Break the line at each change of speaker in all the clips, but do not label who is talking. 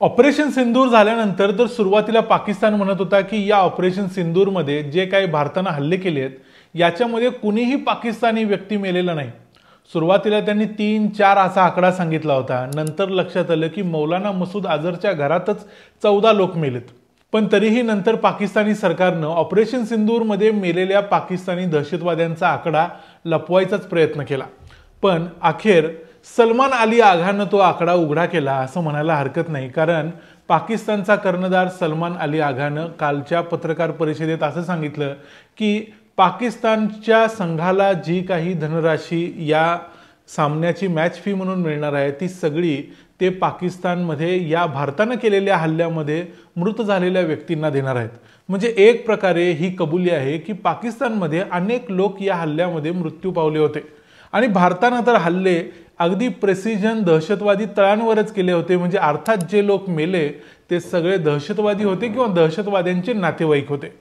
Operation सिंदूर झाल्यानंतर तर सुरुवातीला पाकिस्तान म्हणत होता की या ऑपरेशन सिंदूरमध्ये जे काही भारतानं हल्ले केले आहेत याच्यामध्ये कुणीही पाकिस्तानी व्यक्ती मेलेला नाही। सुरुवातीला त्यांनी 3-4 असा आकडा सांगितला होता, नंतर लक्षात आलं की मौलाना मसूद अझहरच्या घरातच 14 लोक मेलेत। पण तरीही नंतर पाकिस्तानी सरकारनं ऑपरेशन सिंदूरमध्ये मेलेल्या पाकिस्तानी दहशतवाद्यांचा आकडा लपवायचाच प्रयत्न केला, पण अखेर सलमान अली आगानं तो आकडा उघडा केला असं म्हणायला हरकत नाही। कारण पाकिस्तानचा कर्णधार सलमान अली आगानं कालच्या पत्रकार परिषदेत असं सांगितलं की पाकिस्तानच्या संघाला जी काही धनराशी या सामन्याची मॅच फी म्हणून मिळणार आहे ती सगळी ते पाकिस्तानमध्ये या भारतानं केलेल्या हल्ल्यामध्ये मृत झालेल्या व्यक्तींना देणार आहेत। म्हणजे एक प्रकारे ही कबुली आहे की पाकिस्तानमध्ये अनेक लोक या हल्ल्यामध्ये मृत्यू पावले होते आणि भारतानं तर हल्ले अगदी प्रेसिजन दहशतवादी तळांवरच केले होते। म्हणजे अर्थात जे लोक मेले ते सगळे दहशतवादी होते किंवा दहशतवाद्यांचे नातेवाईक होते।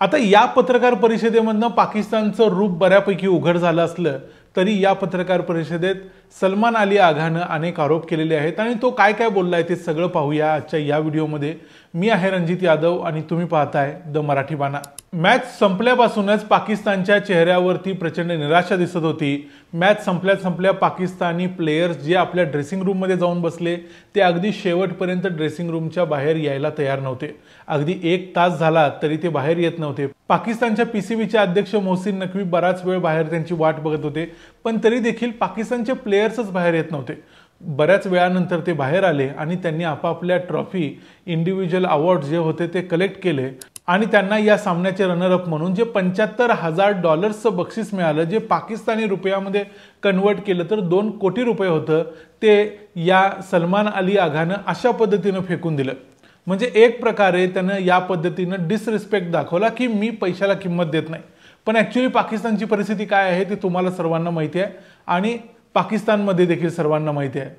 आता या पत्रकार परिषदेमधनं पाकिस्तानचं रूप बऱ्यापैकी उघड झालं असलं तरी या पत्रकार परिषदेत सलमान अली आगानं अनेक आरोप केलेले आहेत आणि तो काय काय बोललाय ते सगळं पाहूया आजच्या या व्हिडिओमध्ये। मी आहे रणजित यादव आणि तुम्ही पाहताय द मराठी बाणा। मॅच संपल्यापासूनच पाकिस्तानच्या चेहऱ्यावरती प्रचंड निराशा दिसत होती। मॅच संपल्या पाकिस्तानी प्लेयर्स जे आपल्या ड्रेसिंग रूममध्ये जाऊन बसले ते अगदी शेवटपर्यंत ड्रेसिंग रूमच्या बाहेर यायला तयार नव्हते। अगदी 1 तास झाला तरी ते बाहेर येत नव्हते। पाकिस्तानच्या पीसीबीचे अध्यक्ष मोहसिन नकवी बराच वेळ बाहेर त्यांची वाट बघत होते, पण तरी देखील पाकिस्तानचे प्लेयर्सच बाहेर येत नव्हते। बऱ्याच वेळानंतर ते बाहेर आले आणि त्यांनी आपापल्या ट्रॉफी इंडिव्हिज्युअल अवॉर्ड जे होते ते कलेक्ट केले आणि त्यांना या सामन्याचे रनर अप म्हणून जे $75,000 बक्षीस मिळालं, जे पाकिस्तानी रुपयामध्ये कन्वर्ट केलं तर 2 कोटी रुपये होतं, ते या सलमान अली आगानं अशा पद्धतीनं फेकून दिलं। म्हणजे एक प्रकारे त्यानं या पद्धतीनं डिसरिस्पेक्ट दाखवला की मी पैशाला किंमत देत नाही। पण ॲक्च्युअली पाकिस्तानची परिस्थिती काय आहे ते तुम्हाला सर्वांना माहिती आहे आणि पाकिस्तानमध्ये देखील सर्वांना माहिती आहे।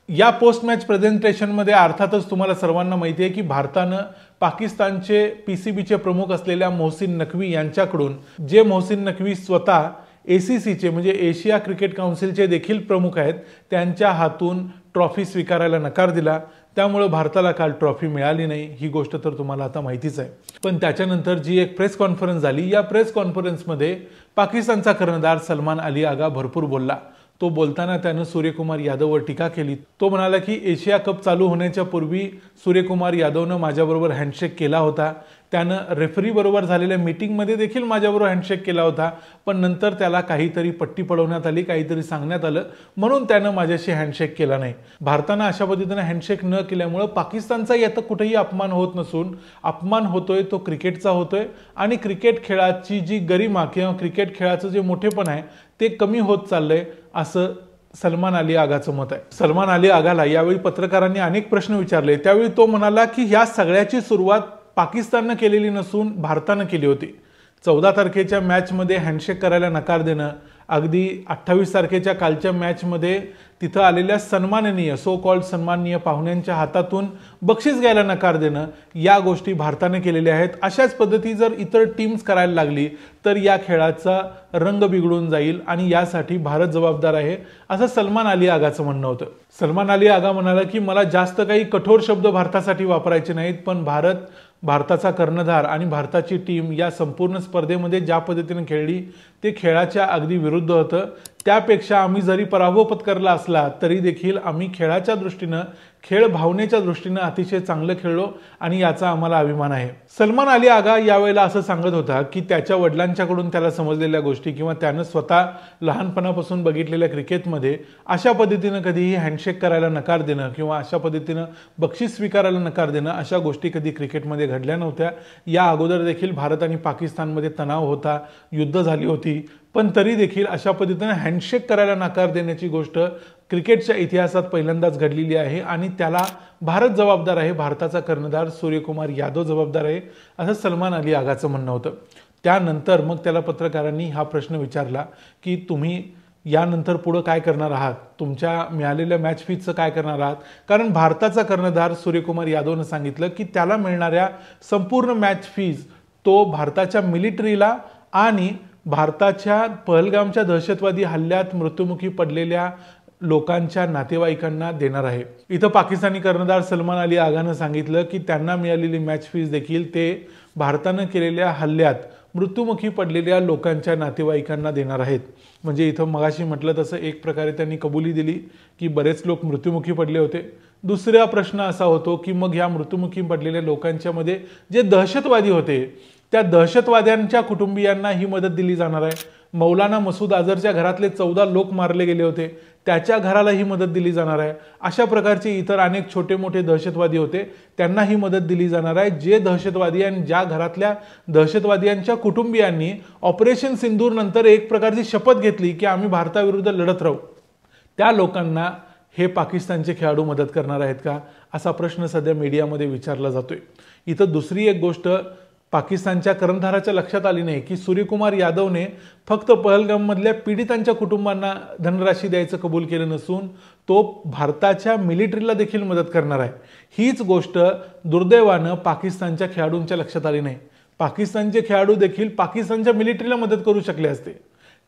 या पोस्ट मॅच प्रेझेंटेशनमध्ये अर्थातच तुम्हाला सर्वांना माहिती आहे की भारतानं पाकिस्तानचे पीसीबीचे प्रमुख असलेल्या मोहसिन नकवी यांच्याकडून, जे मोहसिन नकवी स्वतः एसीसीचे म्हणजे एशिया क्रिकेट काउन्सिलचे देखील प्रमुख आहेत, त्यांच्या हातून ट्रॉफी स्वीकारायला नकार दिला। त्यामुळे भारताला काल ट्रॉफी मिळाली नाही, ही गोष्ट तर तुम्हाला आता माहितीच आहे। पण त्याच्यानंतर जी एक प्रेस कॉन्फरन्स झाली, या प्रेस कॉन्फरन्समध्ये पाकिस्तानचा कर्णधार सलमान अली आगा भरपूर बोलला। तो बोलताना त्यानं सूर्यकुमार यादववर टीका केली। तो म्हणाला की एशिया कप चालू होण्याच्या पूर्वी सूर्यकुमार यादवनं माझ्याबरोबर हँडशेक केला होता, त्यानं रेफरी बरोबर झालेल्या मीटिंगमध्ये देखील माझ्याबरोबर हँडशेक केला होता, पण नंतर त्याला काहीतरी पट्टी पडवण्यात आली, काहीतरी सांगण्यात आलं म्हणून त्यानं माझ्याशी हँडशेक केला नाही। भारतानं अशा पद्धतीनं हँडशेक न केल्यामुळे पाकिस्तानचा यात कुठेही अपमान होत नसून अपमान होतोय तो क्रिकेटचा होतोय आणि क्रिकेट खेळाची जी गरिमा किंवा क्रिकेट खेळाचं जे मोठेपण आहे ते कमी होत चाललंय असं सलमान अली आगाचं मत आहे। सलमान अली आगाला यावेळी पत्रकारांनी अनेक प्रश्न विचारले, त्यावेळी तो म्हणाला की ह्या सगळ्याची सुरुवात पाकिस्ताननं केलेली नसून भारतानं केली होती। 14 तारखेच्या मॅचमध्ये हँडशेक करायला नकार देणं, अगदी 28 तारखेच्या कालच्या मॅचमध्ये तिथं आलेल्या सन्माननीय सो कॉल्ड सन्माननीय पाहुण्यांच्या हातातून बक्षीस घ्यायला नकार देणं, या गोष्टी भारताने केलेल्या आहेत। अशाच पद्धती जर इतर टीम्स करायला लागली तर या खेळाचा रंग बिघडून जाईल आणि यासाठी भारत जबाबदार आहे असं सलमान अली आगाचं म्हणणं होतं। सलमान अली आगा म्हणाला की मला जास्त काही कठोर शब्द भारतासाठी वापरायचे नाहीत, पण भारताचा कर्णधार आणि भारताची टीम या संपूर्ण स्पर्धेमध्ये ज्या पद्धतीने खेळली ते खेळाच्या अगदी विरुद्ध होतं। त्यापेक्षा आम्ही जरी पराभव पत्करला असला तरी देखील आम्ही खेळाच्या दृष्टीनं, खेळ भावनेच्या दृष्टीनं अतिशय चांगलं खेळलो आणि याचा आम्हाला अभिमान आहे। सलमान अली आगा यावेळेला असं सांगत होता की त्याच्या वडिलांच्याकडून त्याला समजलेल्या गोष्टी किंवा त्यानं स्वतः लहानपणापासून बघितलेल्या क्रिकेटमध्ये अशा पद्धतीनं कधीही हँडशेक करायला नकार देणं किंवा अशा पद्धतीनं बक्षीस स्वीकारायला नकार देणं अशा गोष्टी कधी क्रिकेटमध्ये घडल्या नव्हत्या। या अगोदर देखील भारत आणि पाकिस्तानमध्ये तणाव होता, युद्ध झाली होती, पण तरी देखील अशा पद्धतीने हँडशेक करायला नकार देण्याची गोष्ट क्रिकेटच्या इतिहासात पहिल्यांदाच घडलेली आहे आणि त्याला भारत जबाबदार आहे, भारताचा कर्णधार सूर्यकुमार यादव जबाबदार आहे असं सलमान अली आगाचं म्हणणं होतं। त्यानंतर मग त्याला पत्रकारांनी हा प्रश्न विचारला की तुम्ही यानंतर पुढे काय करणार आहात, तुमच्या मिळालेल्या मॅच फीचं काय करणार आहात। कारण भारताचा कर्णधार सूर्यकुमार यादवनं सांगितलं की त्याला मिळणाऱ्या संपूर्ण मॅच फीज तो भारताच्या मिलिटरीला आणि भारताच्या पहलगामच्या दहशतवादी हल्ल्यात मृत्युमुखी पडलेल्या लोकांच्या नातेवाईकांना देणार आहे। इथं पाकिस्तानी कर्णधार सलमान अली आगानं सांगितलं की त्यांना मिळालेली मॅच फीस देखील ते भारतानं केलेल्या हल्ल्यात मृत्युमुखी पडलेल्या लोकांच्या नातेवाईकांना देणार आहेत। म्हणजे इथं मगाशी म्हटलं तसं एक प्रकारे त्यांनी कबुली दिली की बरेच लोक मृत्युमुखी पडले होते। दुसरा प्रश्न असा होतो की मग ह्या मृत्युमुखी पडलेल्या लोकांच्या मध्ये जे दहशतवादी होते त्या दहशतवाद्यांच्या कुटुंबियांना ही मदत दिली जाणार आहे। मौलाना मसूद अझरच्या घरातले 14 लोक मारले गेले होते, त्याच्या घराला ही मदत दिली जाणार आहे। अशा प्रकारचे इतर अनेक छोटे मोठे दहशतवादी होते, त्यांना ही मदत दिली जाणार आहे। जे दहशतवादी आणि ज्या घरातल्या दहशतवाद्यांच्या कुटुंबियांनी ऑपरेशन सिंदूर नंतर एक प्रकारची शपथ घेतली की आम्ही भारताविरुद्ध लढत राहू, त्या लोकांना हे पाकिस्तानचे खेळाडू मदत करणार आहेत का, असा प्रश्न सध्या मीडियामध्ये विचारला जातोय। इथं दुसरी एक गोष्ट पाकिस्तानच्या कर्णधाराच्या लक्षात आली नाही की सूर्यकुमार यादवने फक्त पहलगाममधल्या पीडितांच्या कुटुंबांना धनराशी द्यायचं कबूल केलं नसून तो भारताच्या मिलिटरीला देखील मदत करणार आहे। हीच गोष्ट दुर्दैवानं पाकिस्तानच्या खेळाडूंच्या लक्षात आली नाही। पाकिस्तानचे खेळाडू देखील पाकिस्तानच्या मिलिटरीला मदत करू शकले असते,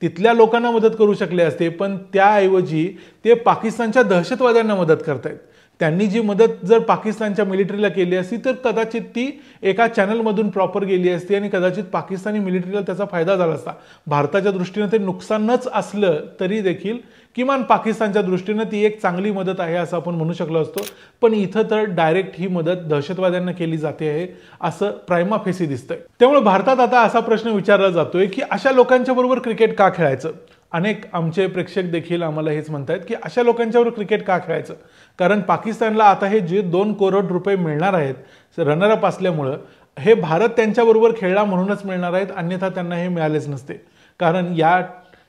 तिथल्या लोकांना मदत करू शकले असते, पण त्याऐवजी ते पाकिस्तानच्या दहशतवाद्यांना मदत करतायत। त्यांनी जी मदत जर पाकिस्तानच्या मिलिटरीला केली असती तर कदाचित ती एका चॅनलमधून प्रॉपर गेली असती आणि कदाचित पाकिस्तानी मिलिटरीला त्याचा फायदा झाला असता। भारताच्या दृष्टीने ते नुकसानच असलं तरी देखील किमान पाकिस्तानच्या दृष्टीने ती एक चांगली मदत आहे असं आपण म्हणू शकलो असतो। पण इथं तर डायरेक्ट ही मदत दहशतवाद्यांना केली जाते आहे असं प्राइमा फेसी दिसतंय। त्यामुळे भारतात आता असा प्रश्न विचारला जातोय की अशा लोकांच्या बरोबर क्रिकेट का खेळायचं। अनेक आमचे प्रेक्षक देखील आम्हाला हेच म्हणतात की अशा लोकांच्याबरोबर क्रिकेट का खेळायचं, कारण पाकिस्तानला आता हे जे 2 करोड रुपये मिळणार आहेत रनरअप असल्यामुळं हे भारत त्यांच्याबरोबर खेळला म्हणूनच मिळणार आहेत, अन्यथा त्यांना हे मिळालेच नसते। कारण या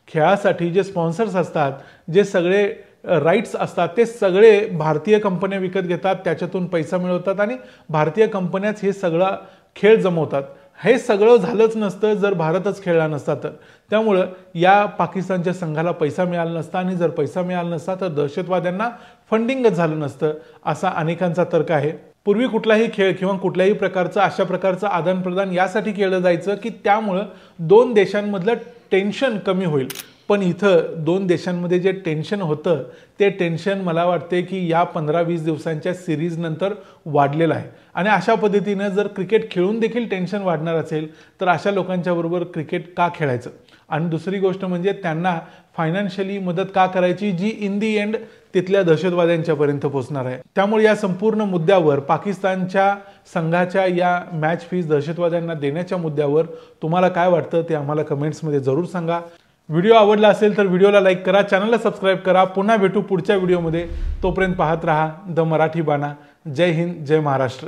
खेळासाठी जे स्पॉन्सर्स असतात, जे सगळे राईट्स असतात, ते सगळे भारतीय कंपन्या विकत घेतात, त्याच्यातून पैसा मिळवतात आणि भारतीय कंपन्याच हे सगळा खेळ जमवतात। हे सगळं झालंच नसतं जर भारतच खेळला नसता तर। त्यामुळं या पाकिस्तानच्या संघाला पैसा मिळाला नसता आणि जर पैसा मिळाला नसता तर दहशतवाद्यांना फंडिंगच झालं नसतं असा अनेकांचा तर्क आहे। पूर्वी कुठलाही खेळ किंवा कुठल्याही प्रकारचं अशा प्रकारचं आदान प्रदान यासाठी केलं जायचं की त्यामुळं 2 देशांमधलं टेन्शन कमी होईल। पण इथं 2 देशांमध्ये जे टेन्शन होतं ते टेन्शन मला वाटते की या 15-20 दिवसांच्या सिरीज नंतर वाढलेलं आहे। आणि अशा पद्धतीने जर क्रिकेट खेळून देखील टेन्शन वाढणार असेल तर अशा लोकांच्या बरोबर क्रिकेट का खेळायचं। आणि दुसरी गोष्ट म्हणजे त्यांना फायनान्शियली मदत का करायची जी इन दी एंड तिथल्या दहशतवाद्यांच्या पर्यंत पोहोचणार आहे। त्यामुळे या संपूर्ण मुद्द्यावर पाकिस्तानच्या संघाच्या या मॅच फीस दहशतवाद्यांना देण्याच्या मुद्द्यावर तुम्हाला काय वाटतं ते आम्हाला कमेंट्समध्ये जरूर सांगा। व्हिडिओ आवडला असेल तर व्हिडिओला लाईक करा, चॅनलला सबस्क्राईब करा। पुन्हा भेटू पुढच्या व्हिडिओमध्ये, तोपर्यंत पाहत रहा द मराठी बाणा। जय हिंद, जय महाराष्ट्र।